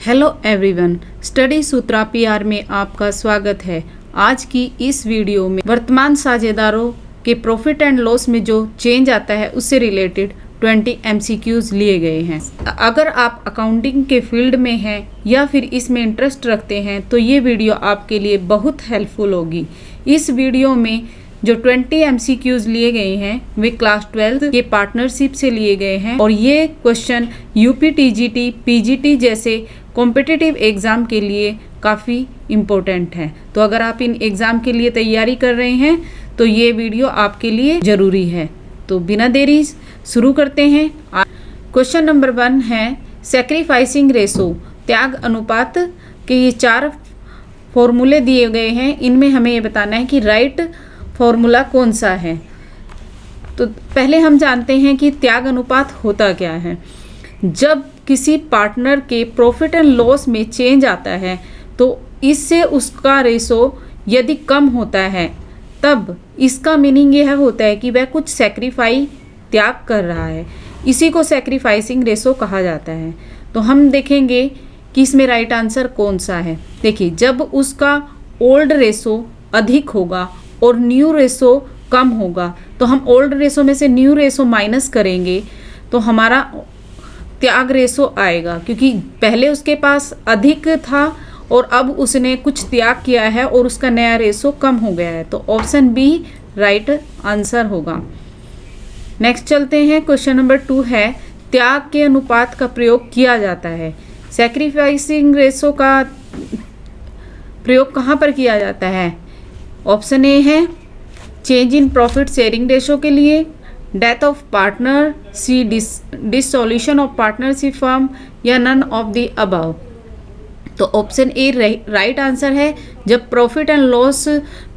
Hello everyone, study सूत्रा PR में आपका स्वागत है। आज की इस वीडियो में वर्तमान साझेदारों के प्रॉफिट एंड लॉस में जो चेंज आता है उससे रिलेटेड 20 MCQs लिए गए हैं। अगर आप अकाउंटिंग के फील्ड में हैं या फिर इसमें इंटरेस्ट रखते हैं तो ये वीडियो आपके लिए बहुत हेल्पफुल होगी। इस वीडियो में जो 20 MCQs लिए गए हैं वे क्लास 12 के पार्टनरशिप से लिए गए हैं और ये क्वेश्चन यूपी टीजीटी पीजीटी जैसे कॉम्पिटिटिव एग्ज़ाम के लिए काफ़ी इम्पोर्टेंट है। तो अगर आप इन एग्ज़ाम के लिए तैयारी कर रहे हैं तो ये वीडियो आपके लिए ज़रूरी है। तो बिना देरी शुरू करते हैं। क्वेश्चन नंबर 1 है सैक्रिफाइसिंग रेशो, त्याग अनुपात के ये 4 फॉर्मूले दिए गए हैं। इनमें हमें ये बताना है कि राइट फॉर्मूला कौन सा है। तो पहले हम जानते हैं कि त्याग अनुपात होता क्या है। जब किसी पार्टनर के प्रॉफिट एंड लॉस में चेंज आता है तो इससे उसका रेशो यदि कम होता है तब इसका मीनिंग यह होता है कि वह कुछ सैक्रिफाई त्याग कर रहा है। इसी को सैक्रिफाइसिंग रेशो कहा जाता है। तो हम देखेंगे कि इसमें राइट आंसर कौन सा है। देखिए, जब उसका ओल्ड रेशो अधिक होगा और न्यू रेशो कम होगा तो हम ओल्ड रेशो में से न्यू रेशो माइनस करेंगे तो हमारा त्याग रेशो आएगा, क्योंकि पहले उसके पास अधिक था और अब उसने कुछ त्याग किया है और उसका नया रेशो कम हो गया है। तो ऑप्शन बी राइट आंसर होगा। नेक्स्ट चलते हैं। क्वेश्चन नंबर 2 है त्याग के अनुपात का प्रयोग किया जाता है। सैक्रिफाइसिंग रेशो का प्रयोग कहाँ पर किया जाता है? ऑप्शन ए है change in profit sharing ratio के लिए, death of partner, C dissolution of partnership firm या नन ऑफ द अबव। तो ऑप्शन ए राइट आंसर है। जब प्रॉफिट एंड लॉस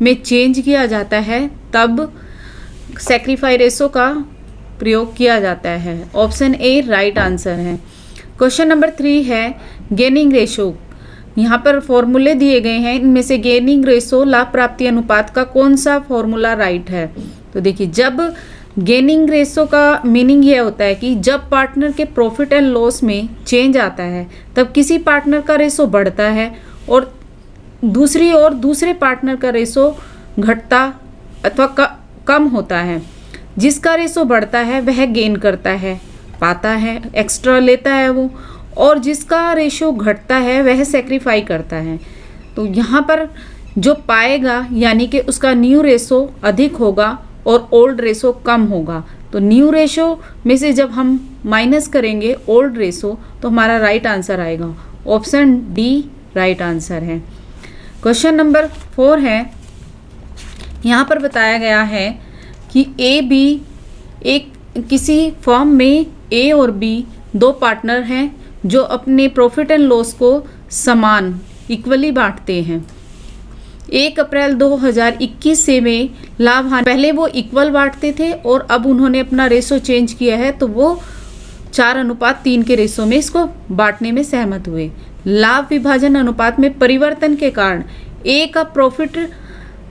में चेंज किया जाता है तब सैक्रिफाई रेशो का प्रयोग किया जाता है। ऑप्शन ए राइट आंसर है। क्वेश्चन नंबर 3 है गेनिंग रेशो। यहाँ पर फॉर्मूले दिए गए हैं, इनमें से गेनिंग रेशो लाभ प्राप्ति अनुपात का कौन सा फॉर्मूला राइट है? तो देखिए, जब गेनिंग रेशो का मीनिंग यह होता है कि जब पार्टनर के प्रॉफिट एंड लॉस में चेंज आता है तब किसी पार्टनर का रेशो बढ़ता है और दूसरी ओर दूसरे पार्टनर का रेशो घटता अथवा कम होता है। जिसका रेशो बढ़ता है वह गेन करता है, पाता है, एक्स्ट्रा लेता है वो, और जिसका रेशो घटता है वह सेक्रीफाई करता है। तो यहाँ पर जो पाएगा यानी कि उसका न्यू रेशो अधिक होगा और ओल्ड रेशो कम होगा। तो न्यू रेशो में से जब हम माइनस करेंगे ओल्ड रेशो तो हमारा राइट आंसर आएगा। ऑप्शन डी राइट आंसर है। क्वेश्चन नंबर 4 है, यहाँ पर बताया गया है कि किसी फर्म में ए और बी 2 पार्टनर हैं जो अपने प्रॉफिट एंड लॉस को समान इक्वली बांटते हैं। 1 अप्रैल 2021 से में लाभ हानि पहले वो इक्वल बांटते थे और अब उन्होंने अपना रेशो चेंज किया है तो वो 4:3 के रेशो में इसको बांटने में सहमत हुए। लाभ विभाजन अनुपात में परिवर्तन के कारण ए का प्रॉफिट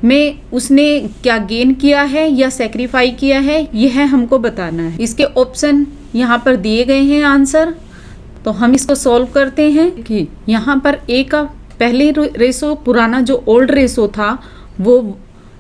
में उसने क्या गेन किया है या सेक्रीफाई किया है, यह हमको बताना है। इसके ऑप्शन यहाँ पर दिए गए हैं आंसर, तो हम इसको सॉल्व करते हैं कि यहाँ पर ए का पहले रेशो पुराना जो ओल्ड रेशो था वो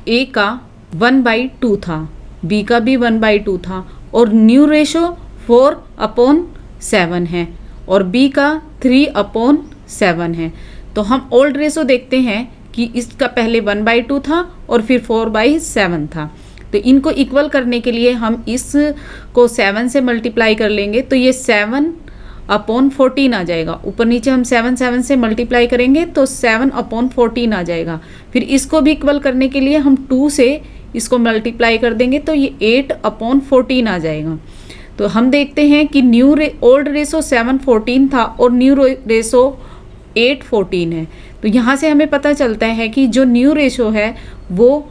ए का 1/2 था, बी का भी 1/2 था और न्यू रेशो 4/7 है और बी का 3/7 है। तो हम ओल्ड रेशो देखते हैं कि इसका पहले 1/2 था और फिर 4/7 था। तो इनको इक्वल करने के लिए हम इसको 7 से मल्टीप्लाई कर लेंगे तो ये 7/14 आ जाएगा। ऊपर नीचे हम 7 से मल्टीप्लाई करेंगे तो 7/14 आ जाएगा। फिर इसको भी इक्वल करने के लिए हम 2 से इसको मल्टीप्लाई कर देंगे तो ये 8/14 आ जाएगा। तो हम देखते हैं कि ओल्ड रेशो 7/14 था और न्यू रेशो 8/14 है। तो यहाँ से हमें पता चलता है कि जो न्यू रेशो है वो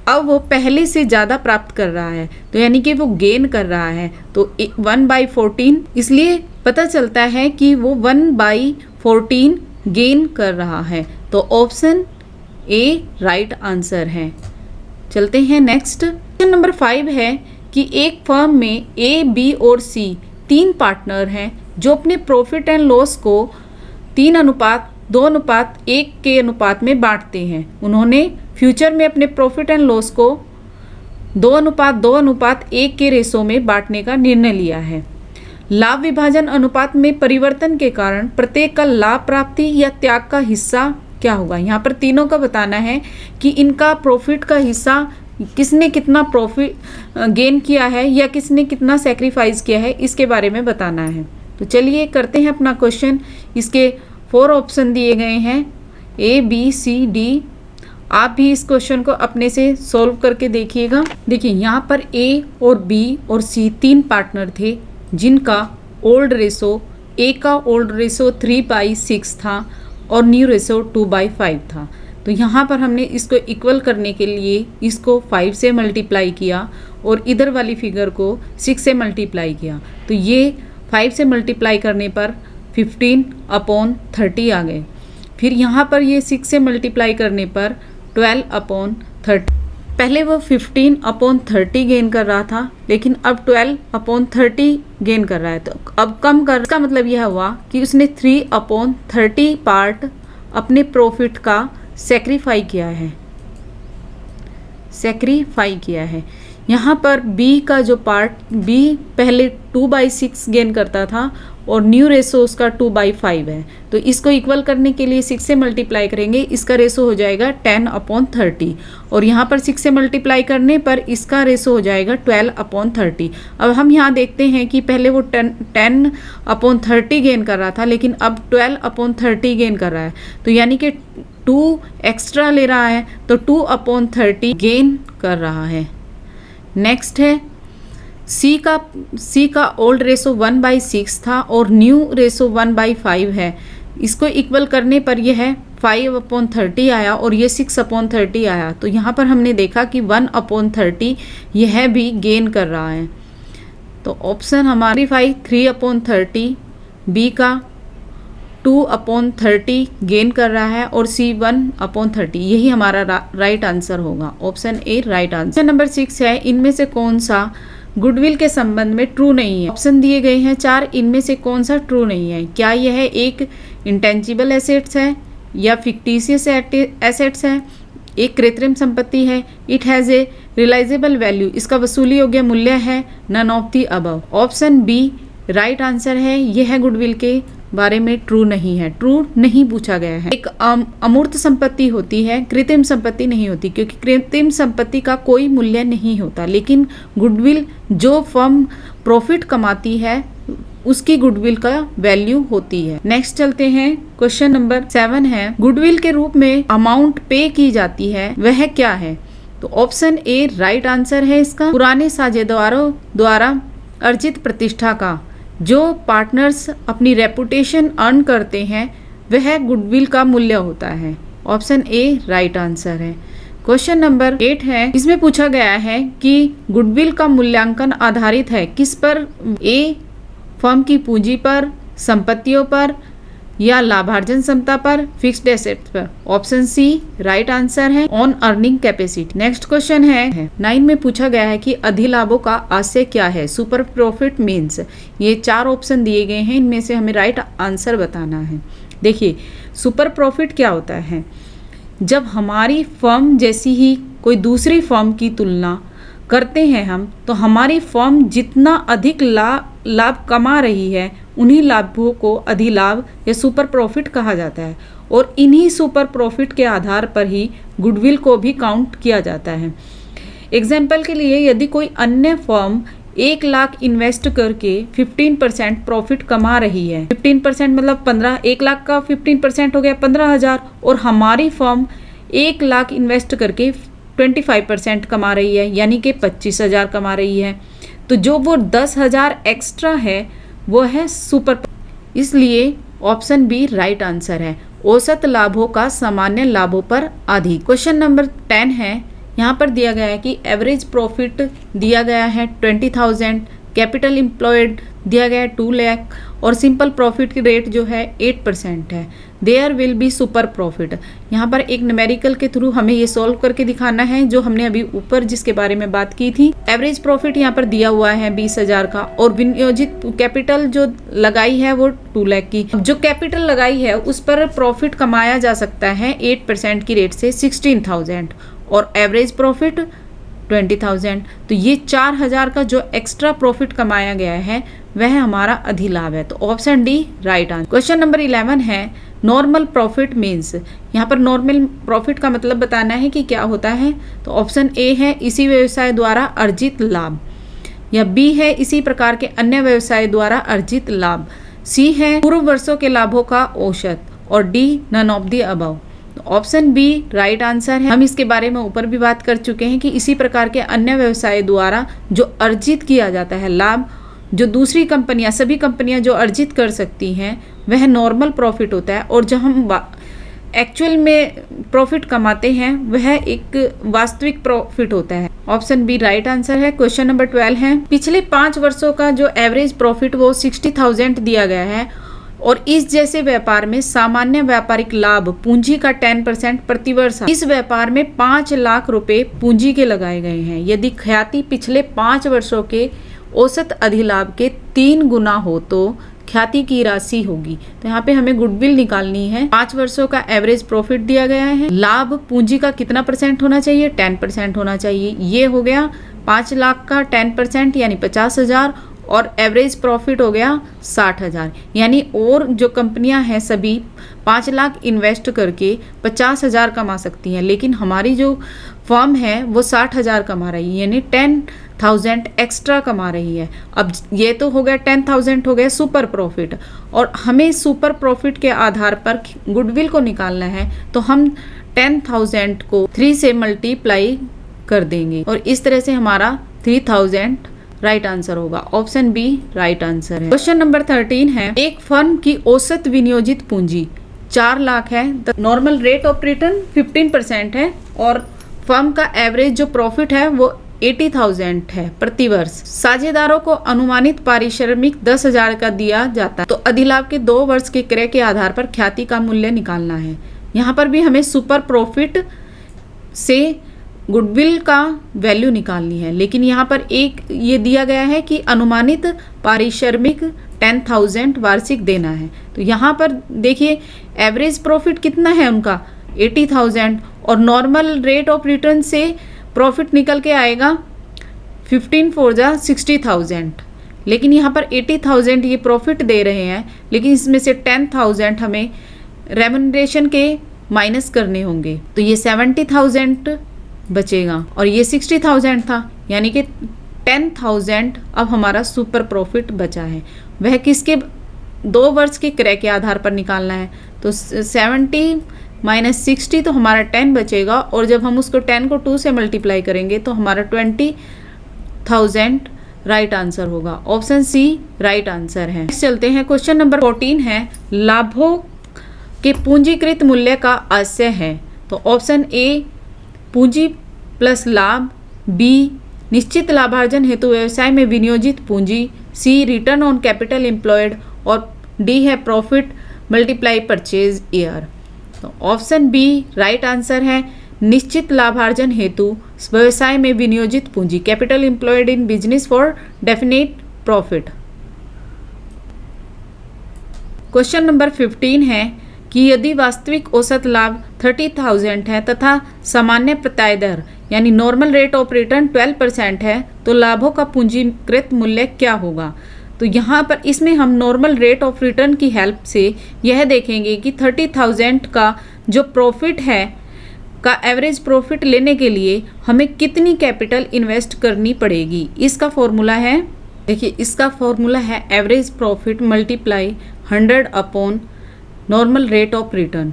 अब वो पहले से ज़्यादा प्राप्त कर रहा है, तो यानी कि वो गेन कर रहा है। तो 1/14 इसलिए पता चलता है कि वो 1/14 गेन कर रहा है। तो ऑप्शन ए राइट आंसर है। चलते हैं नेक्स्ट। क्वेश्चन नंबर 5 है कि एक फर्म में ए, बी और सी 3 पार्टनर हैं जो अपने प्रॉफिट एंड लॉस को 3:2:1 के अनुपात में बांटते हैं। उन्होंने फ्यूचर में अपने प्रॉफिट एंड लॉस को 2:2:1 के रेशो में बांटने का निर्णय लिया है। लाभ विभाजन अनुपात में परिवर्तन के कारण प्रत्येक का लाभ प्राप्ति या त्याग का हिस्सा क्या होगा। यहाँ पर तीनों का बताना है कि इनका प्रॉफिट का हिस्सा किसने कितना प्रॉफिट गेन किया है या किसने कितना सेक्रीफाइस किया है, इसके बारे में बताना है। तो चलिए करते हैं अपना क्वेश्चन। इसके 4 ऑप्शन दिए गए हैं A, B, C, D। आप भी इस क्वेश्चन को अपने से सॉल्व करके देखिएगा। देखिए यहाँ पर A और B और C 3 पार्टनर थे जिनका ओल्ड रेशो, A का ओल्ड रेशो 3/6 था और न्यू रेशो 2/5 था। तो यहाँ पर हमने इसको इक्वल करने के लिए इसको 5 से मल्टीप्लाई किया और इधर वाली फिगर को 6 से मल्टीप्लाई किया। तो ये 5 से मल्टीप्लाई करने पर 15/30 आ गए। फिर यहाँ पर ये 6 से मल्टीप्लाई करने पर 12/30। पहले वो 15/30 गेन कर रहा था, लेकिन अब 12/30 गेन कर रहा है। तो अब कम कर, इसका मतलब यह हुआ कि उसने 3/30 पार्ट अपने प्रॉफिट का सेक्रीफाई किया है। यहाँ पर B का जो पार्ट, B पहले 2/6 गेन करता था और न्यू रेशो उसका 2/5 है। तो इसको इक्वल करने के लिए 6 से मल्टीप्लाई करेंगे, इसका रेशो हो जाएगा 10/30 और यहाँ पर 6 से मल्टीप्लाई करने पर इसका रेशो हो जाएगा 12/30। अब हम यहाँ देखते हैं कि पहले वो 10/30 गेन कर रहा था, लेकिन अब 12/30 गेन कर रहा है। तो यानी कि 2 एक्स्ट्रा ले रहा है, तो 2/30 गेन कर रहा है। नेक्स्ट है C का ओल्ड रेशो 1/6 था और न्यू रेशो 1/5 है। इसको इक्वल करने पर यह 5/30 आया और ये 6/30 आया। तो यहाँ पर हमने देखा कि 1/30 यह भी गेन कर रहा है। तो ऑप्शन हमारी 3/30, B का 2/30 गेन कर रहा है और C 1/30, यही हमारा राइट आंसर होगा। Option A right answer. Number 6 है, इनमें से कौन सा गुडविल के संबंध में ट्रू नहीं है। ऑप्शन दिए गए हैं 4, इनमें से कौन सा ट्रू नहीं है। क्या यह एक इंटेंजिबल एसेट्स है या फिक्टिशियस एसेट्स है, एक कृत्रिम संपत्ति है, it has a realisable value, इसका वसूली योग्य मूल्य है, none of the above. Option B right answer है, यह गुडविल के बारे में ट्रू नहीं है, ट्रू नहीं पूछा गया है। एक अमूर्त संपत्ति होती है, कृत्रिम संपत्ति नहीं होती, क्योंकि कृत्रिम संपत्ति का कोई मूल्य नहीं होता, लेकिन गुडविल जो फर्म प्रॉफिट कमाती है उसकी गुडविल का वैल्यू होती है। नेक्स्ट चलते हैं, क्वेश्चन नंबर 7 है, गुडविल के रूप में अमाउंट पे की जाती है वह क्या है। तो ऑप्शन ए राइट आंसर है इसका, पुराने साझेदारों द्वारा अर्जित प्रतिष्ठा का जो पार्टनर्स अपनी रेपुटेशन अर्न करते हैं वह गुडविल का मूल्य होता है। ऑप्शन ए राइट आंसर है। क्वेश्चन नंबर 8 है, इसमें पूछा गया है कि गुडविल का मूल्यांकन आधारित है किस पर, ए फर्म की पूंजी पर, संपत्तियों पर या लाभार्जन क्षमता पर, फिक्स्ड एसेट्स पर। ऑप्शन सी राइट आंसर है, on earning capacity. Next question है 9 में पूछा गया है कि अधिलाभों का आशय क्या है, सुपर प्रॉफिट मीन्स। ये 4 ऑप्शन दिए गए हैं, इनमें से हमें राइट आंसर बताना है। देखिए सुपर प्रॉफिट क्या होता है, जब हमारी फर्म जैसी ही कोई दूसरी फर्म की तुलना करते हैं हम, तो हमारी फर्म जितना अधिक लाभ कमा रही है उन्हीं लाभों को अधिलाभ या सुपर प्रॉफिट कहा जाता है, और इन्हीं सुपर प्रॉफिट के आधार पर ही गुडविल को भी काउंट किया जाता है। एग्जाम्पल के लिए, यदि कोई अन्य फर्म 1 लाख इन्वेस्ट करके 15% प्रॉफिट कमा रही है, 15% मतलब 1 लाख का 15% हो गया 15,000, और हमारी फर्म 1 लाख इन्वेस्ट करके 25% कमा रही है, यानी कि 25,000 कमा रही है, तो जो वो 10,000 एक्स्ट्रा है वो है सुपर। इसलिए ऑप्शन बी राइट आंसर है, औसत लाभों का सामान्य लाभों पर आधी। क्वेश्चन नंबर 10 है, यहाँ पर दिया गया है कि एवरेज प्रॉफिट दिया गया है 20,000, कैपिटल एम्प्लॉयड दिया गया है 2 लाख और सिंपल प्रॉफिट की रेट जो है 8% है। There will be super profit. यहाँ पर एक न्यूमेरिकल के थ्रू हमें ये सॉल्व करके दिखाना है जो हमने अभी ऊपर जिसके बारे में बात की थी। एवरेज प्रॉफिट यहाँ पर दिया हुआ है 20,000 का और विनियोजित कैपिटल जो लगाई है वो 2 लाख की। जो कैपिटल लगाई है उस पर प्रॉफिट कमाया जा सकता है 8% की रेट से 16,000 और एवरेज प्रॉफिट 20,000। तो ये 4,000 का जो एक्स्ट्रा प्रॉफिट कमाया गया है वह हमारा अधिलाभ है। तो option D right answer. Question number 11 है नॉर्मल प्रॉफिट मीन्स। यहाँ पर नॉर्मल प्रॉफिट का मतलब बताना है कि क्या होता है। तो ऑप्शन ए है इसी व्यवसाय द्वारा अर्जित लाभ, या बी है इसी प्रकार के अन्य व्यवसाय द्वारा अर्जित लाभ, सी है पूर्व वर्षों के लाभों का औसत और D none of the above. Option B right answer है। हम इसके बारे में ऊपर भी बात कर चुके हैं कि इसी प्रकार के अन्य व्यवसाय द्वारा जो अर्जित किया जाता है लाभ, जो दूसरी कंपनियां सभी कंपनियां जो अर्जित कर सकती हैं वह नॉर्मल प्रॉफिट होता है और जो हम एक्चुअल में प्रॉफिट कमाते हैं वह एक वास्तविक प्रॉफिट होता है। ऑप्शन बी राइट आंसर है। क्वेश्चन नंबर 12 है पिछले 5 वर्षों का जो एवरेज प्रॉफिट वो 60,000 दिया गया है और इस जैसे व्यापार में सामान्य व्यापारिक लाभ पूंजी का 10% प्रतिवर्ष। इस व्यापार में 5 लाख रुपए पूंजी के लगाए गए हैं। यदि ख्याति पिछले 5 वर्षों के औसत अधिलाभ के 3 गुना हो तो ख्याति की राशि होगी। तो यहाँ पे हमें गुडविल निकालनी है। 5 वर्षों का एवरेज प्रॉफिट दिया गया है। लाभ पूंजी का कितना % होना चाहिए? 10% होना चाहिए। ये हो गया 5 लाख का 10% यानी 50,000 और एवरेज प्रॉफिट हो गया 60,000। यानी और जो कंपनियां हैं सभी 5 लाख इन्वेस्ट करके 50,000 कमा सकती हैं, लेकिन हमारी जो फर्म है वो 60,000 कमा रही है, यानी 10,000 एक्स्ट्रा कमा रही है। अब ये तो हो गया 10,000 हो गया सुपर प्रॉफिट और हमें सुपर प्रॉफिट के आधार पर गुडविल को निकालना है। तो हम 10,000 को 3 से मल्टीप्लाई कर देंगे और इस तरह से हमारा 3,000 राइट आंसर होगा। ऑप्शन बी राइट आंसर है। क्वेश्चन नंबर 13 है एक फर्म की औसत विनियोजित पूंजी 4 लाख है। नॉर्मल रेट ऑफ रिटर्न 15% है और फर्म का एवरेज जो प्रॉफिट है वो 80,000 है प्रति वर्ष। साझेदारों को अनुमानित पारिश्रमिक 10,000 का दिया जाता है। तो अधिलाभ के 2 वर्ष के क्रय के आधार पर ख्याति का मूल्य निकालना है। यहाँ पर भी हमें सुपर प्रॉफिट से गुडविल का वैल्यू निकालनी है, लेकिन यहाँ पर एक ये दिया गया है कि अनुमानित पारिश्रमिक 10,000 वार्षिक देना है। तो यहाँ पर देखिए एवरेज प्रॉफिट कितना है उनका 80,000 और नॉर्मल रेट ऑफ रिटर्न से प्रॉफिट निकल के आएगा 15 4 जा 60,000, लेकिन यहाँ पर 80,000 ये प्रॉफिट दे रहे हैं, लेकिन इसमें से 10,000 हमें रेम्यूनरेशन के माइनस करने होंगे। तो ये 70,000 बचेगा और ये 60,000 था, यानी कि 10,000 अब हमारा सुपर प्रॉफिट बचा है। वह किसके 2 वर्ष के क्रय के आधार पर निकालना है। तो 70 माइनस 60 तो हमारा 10 बचेगा और जब हम उसको 10 को 2 से मल्टीप्लाई करेंगे तो हमारा 20,000 राइट आंसर होगा। ऑप्शन सी राइट आंसर है। चलते हैं क्वेश्चन नंबर 14 है लाभों के पूंजीकृत मूल्य का आशय है। तो ऑप्शन ए पूंजी प्लस लाभ, बी निश्चित लाभार्जन हेतु व्यवसाय में विनियोजित पूंजी, सी रिटर्न ऑन कैपिटल एम्प्लॉयड और डी है प्रॉफिट मल्टीप्लाई परचेज ईयर। तो ऑप्शन बी राइट आंसर है। निश्चित लाभार्जन हेतु व्यवसाय में विनियोजित पूंजी capital employed in business for definite profit. Question number 15 है कि यदि वास्तविक औसत लाभ 30,000 है तथा सामान्य प्रत्याय दर यानी नॉर्मल रेट ऑफ रिटर्न 12% है तो लाभों का पूंजीकृत मूल्य क्या होगा। तो यहाँ पर इसमें हम नॉर्मल रेट ऑफ रिटर्न की हेल्प से यह देखेंगे कि 30,000 का जो प्रॉफिट है का एवरेज प्रॉफिट लेने के लिए हमें कितनी कैपिटल इन्वेस्ट करनी पड़ेगी। इसका फॉर्मूला है, देखिए इसका फॉर्मूला है average profit multiply 100 upon normal rate of return.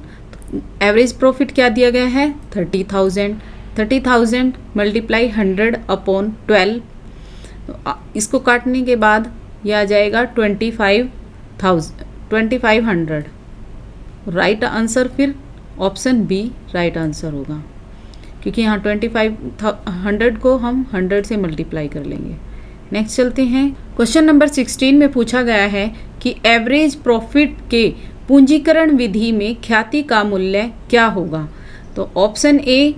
Average profit क्या दिया गया है 30,000 मल्टीप्लाई 100 अपॉन 12। इसको काटने के बाद यह आ जाएगा 2500। राइट आंसर फिर ऑप्शन बी राइट आंसर होगा, क्योंकि यहाँ 2500 को हम 100 से मल्टीप्लाई कर लेंगे। नेक्स्ट चलते हैं। क्वेश्चन नंबर 16 में पूछा गया है कि एवरेज प्रॉफिट के पूंजीकरण विधि में ख्याति का मूल्य क्या होगा। तो option A,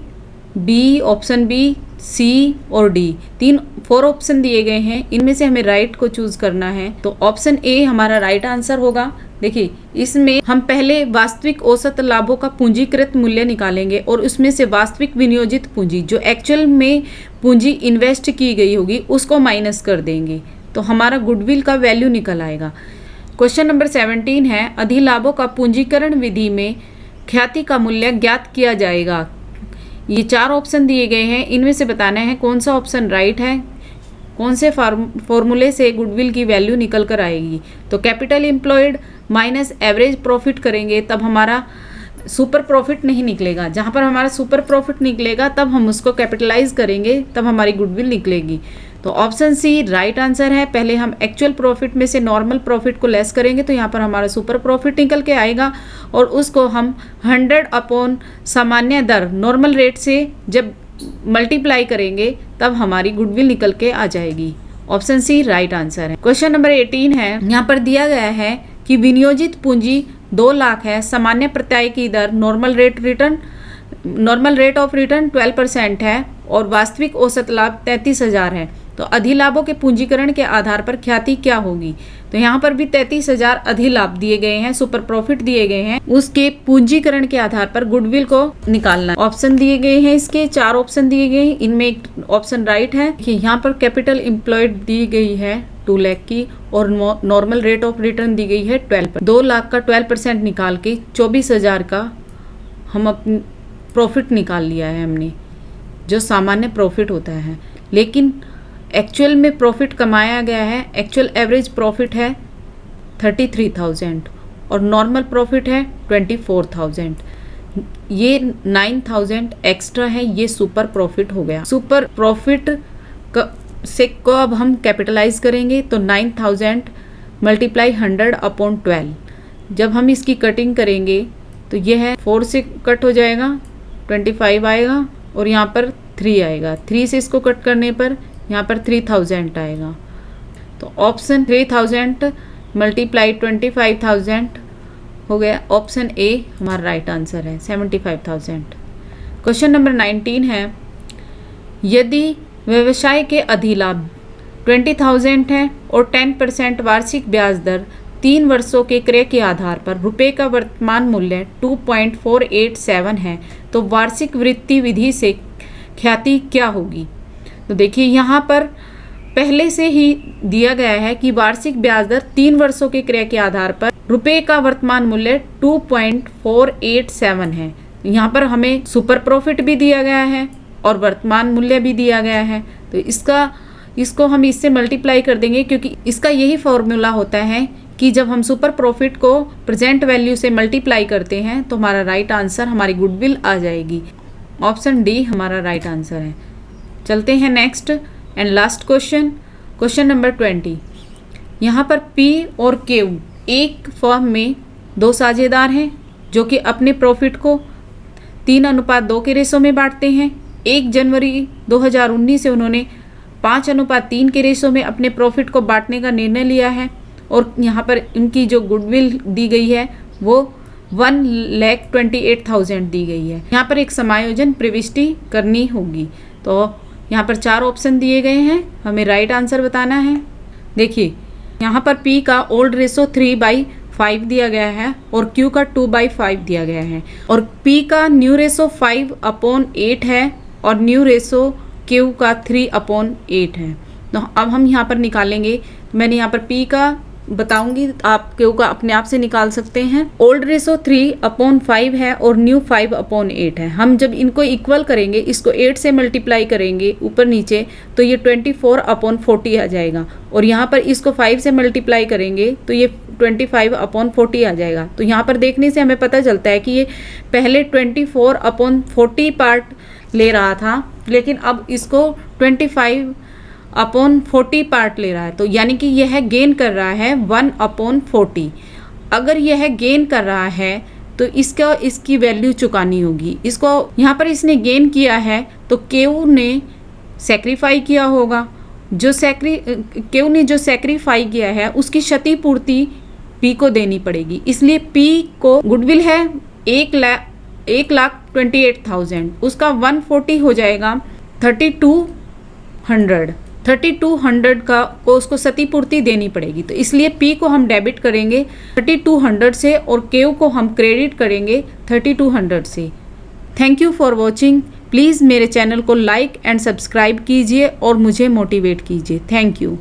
B, option B, C और डी, 4 ऑप्शन दिए गए हैं, इनमें से हमें राइट को चूज करना है। तो ऑप्शन ए हमारा राइट आंसर होगा। देखिए, इसमें हम पहले वास्तविक औसत लाभों का पूंजीकृत मूल्य निकालेंगे और उसमें से वास्तविक विनियोजित पूंजी जो एक्चुअल में पूंजी इन्वेस्ट की गई होगी उसको माइनस कर देंगे, तो हमारा गुडविल का वैल्यू निकल आएगा। क्वेश्चन नंबर 17 है, अधिलाभों का पूंजीकरण विधि में ख्याति का मूल्य ज्ञात किया जाएगा। ये 4 ऑप्शन दिए गए हैं, इनमें से बताना है कौन सा ऑप्शन राइट है, कौन से फॉर्मूले से गुडविल की वैल्यू निकल कर आएगी। तो capital employed minus average profit करेंगे तब हमारा सुपर प्रॉफिट नहीं निकलेगा। जहाँ पर हमारा सुपर प्रॉफिट निकलेगा तब हम उसको कैपिटलाइज करेंगे, तब हमारी गुडविल निकलेगी। तो ऑप्शन सी राइट आंसर है। पहले हम एक्चुअल प्रॉफिट में से नॉर्मल प्रॉफिट को लेस करेंगे तो यहाँ पर हमारा सुपर प्रॉफिट निकल के आएगा और उसको हम 100 अपॉन सामान्य दर नॉर्मल रेट से जब मल्टीप्लाई करेंगे तब हमारी गुडविल निकल के आ जाएगी। ऑप्शन सी राइट आंसर है। क्वेश्चन नंबर 18 है, यहाँ पर दिया गया है कि विनियोजित पूंजी 2 लाख है, सामान्य प्रत्याय की दर नॉर्मल रेट ऑफ रिटर्न 12% है और वास्तविक औसत लाभ 33,000 है। तो अधिलाभों के पूंजीकरण के आधार पर ख्याति क्या होगी। तो यहाँ पर भी 33,000 अधिलाभ दिए गए हैं, सुपर प्रॉफिट दिए गए हैं, उसके पूंजीकरण के आधार पर गुडविल को निकालना। ऑप्शन दिए गए हैं, इसके 4 ऑप्शन दिए गए हैं, इनमें एक ऑप्शन राइट है। यहाँ पर कैपिटल एम्प्लॉयड दी गई है 2 लाख की और normal rate of return the गई है 12%। 2 लाख का 12% निकाल के 24,000 का हम अपनी प्रॉफिट निकाल लिया है हमने, जो सामान्य प्रॉफिट होता है। लेकिन एक्चुअल में प्रॉफिट कमाया गया है, एक्चुअल एवरेज प्रॉफिट है 33,000 और नॉर्मल प्रॉफिट है 24,000। ये 9,000 एक्स्ट्रा है, ये सुपर प्रॉफिट हो गया। सुपर प्रॉफिट से को अब हम कैपिटलाइज करेंगे तो 9,000 मल्टीप्लाई 100 अपॉन 12। जब हम इसकी कटिंग करेंगे तो यह है 4 से कट हो जाएगा, 25 आएगा और यहाँ पर 3 आएगा। 3 से इसको कट करने पर यहाँ पर 3,000 आएगा। तो ऑप्शन 3,000 मल्टीप्लाई 25,000 हो गया। ऑप्शन ए हमारा राइट आंसर है, 75,000। क्वेश्चन नंबर 19 है, यदि व्यवसाय के अधिलाभ 20,000 है और 10% वार्षिक ब्याज दर 3 वर्षों के क्रय के आधार पर रुपए का वर्तमान मूल्य 2.487 है, तो वार्षिक वृद्धि विधि से ख्याति क्या होगी। तो देखिए, यहाँ पर पहले से ही दिया गया है कि वार्षिक ब्याज दर 3 वर्षों के क्रय के आधार पर रुपए का वर्तमान मूल्य 2.487 है। यहाँ पर हमें सुपर प्रॉफिट भी दिया गया है और वर्तमान मूल्य भी दिया गया है। तो इसको हम इससे मल्टीप्लाई कर देंगे, क्योंकि इसका यही फॉर्मूला होता है कि जब हम सुपर प्रॉफिट को प्रेजेंट वैल्यू से मल्टीप्लाई करते हैं तो हमारा राइट आंसर, हमारी गुडविल आ जाएगी। ऑप्शन डी हमारा राइट आंसर है। चलते हैं next and last question, question number 20। यहाँ पर पी और क्यू एक फर्म में 2 साझेदार हैं जो कि अपने प्रॉफिट को 3:2 के रेशो में बांटते हैं। 1 जनवरी 2019 से उन्होंने 5:3 के रेशो में अपने प्रॉफिट को बांटने का निर्णय लिया है और यहाँ पर इनकी जो गुडविल दी गई है वो 1,28,000 दी गई है। यहाँ पर एक समायोजन प्रविष्टि करनी होगी। तो यहाँ पर 4 ऑप्शन दिए गए हैं, हमें राइट आंसर बताना है। देखिए, यहाँ पर P का ओल्ड रेशो 3/5 दिया गया है और Q का 2/5 दिया गया है और P का न्यू रेशो 5/8 है और न्यू रेशो Q का 3/8 है। तो अब हम यहाँ पर निकालेंगे। मैंने यहाँ पर P का बताऊंगी, आप Q का अपने आप से निकाल सकते हैं। ओल्ड रेशो 3/5 है और न्यू 5/8 है। हम जब इनको इक्वल करेंगे, इसको 8 से मल्टीप्लाई करेंगे ऊपर नीचे, तो ये 24/40 आ जाएगा और यहाँ पर इसको 5 से मल्टीप्लाई करेंगे तो ये 25/40 आ जाएगा। तो यहाँ पर देखने से हमें पता चलता है कि ये पहले 24/40 पार्ट ले रहा था, लेकिन अब इसको 25/40 पार्ट ले रहा है। तो यानी कि यह गेन कर रहा है 1/40। अगर यह गेन कर रहा है तो इसकी वैल्यू चुकानी होगी। इसको यहाँ पर इसने गेन किया है तो केयू ने सेक्रीफाई किया होगा केयू ने जो सैक्रिफाई किया है उसकी क्षतिपूर्ति पी को देनी पड़ेगी। इसलिए पी को गुडविल है 1,28,000, उसका 140 हो जाएगा 3,200 को उसको क्षतिपूर्ति देनी पड़ेगी। तो इसलिए पी को हम डेबिट करेंगे 3,200 से और केयू को हम क्रेडिट करेंगे 3,200 से। Thank you for watching. Please मेरे चैनल को लाइक एंड सब्सक्राइब कीजिए और मुझे मोटिवेट कीजिए। Thank you.